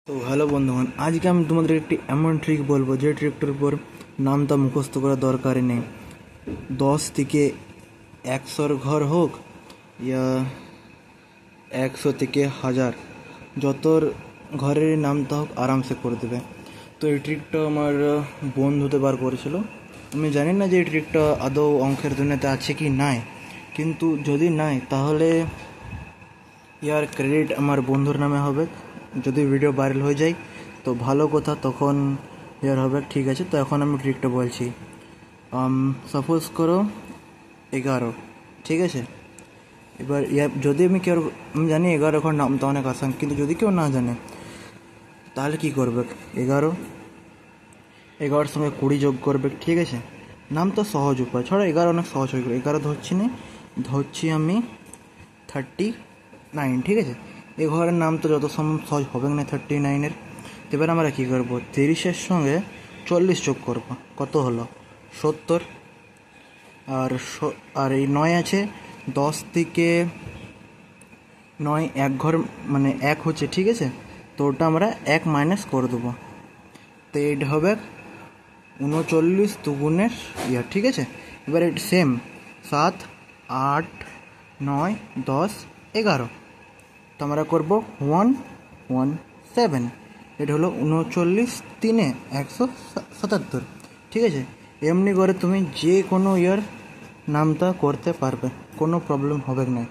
তো হ্যালো বন্ধুগণ, আজকে আমি তোমাদের একটি এমন ট্রিক বলবো যে ট্রিকটার উপর নামটা মুখস্থ করার দরকারই নেই। 10 থেকে 100 ঘর হোক ইয়া 100 থেকে 1000, যত ঘরের নামটা হোক আরামসে করে দেবে। তো এই ট্রিকটা আমার বন্ধুতে বার করেছিল। আমি জানি না যে এই ট্রিকটা আদৌ অঙ্কের দুনিয়াতে আছে কি নাই, কিন্তু যদি নাই তাহলে ইয়ার ক্রেডিট আমার বন্ধুর নামে হবে। যদি ভিডিও ভাইরাল হয়ে যায় তো ভালো কথা, তখন ইয়ার হবে। ঠিক আছে, তো এখন আমি ট্রিকটা বলছি। সাপোজ করো 11, ঠিক আছে। এবার যদি আমি জানি 11 ঘর নামটা অনেক আসান, কিন্তু যদি কেউ না জানে তাহলে কি করবে? 11 সঙ্গে 20 যোগ করবে, ঠিক আছে। নাম তো সহজ উপায়, ছড়া 11 অনেক সহজ হয়ে গেল। 11 ধরছি না, ধরছি আমি 39, ঠিক আছে। এই ঘরের নাম তো যত সম্ভব সহজ হবে না 39-এর। এবার আমরা কী করবো? 30-এর সঙ্গে 40 যোগ করব, কত হলো? 70। আর এই 9 আছে, 10 থেকে 9 এক ঘর মানে 1 হচ্ছে, ঠিক আছে। তো ওটা আমরা 1 মাইনাস করে দেবো, তো এটা হবে 39 দুগুণের ঠিক আছে। এবার এটা সেম 7, 8, 9, 10, 11, তো আমরা করবো 117। এটা হলো 39 3 177, ঠিক আছে। এমনি করে তুমি যে কোনো নামটা করতে পারবে, কোনো প্রবলেম হবে না।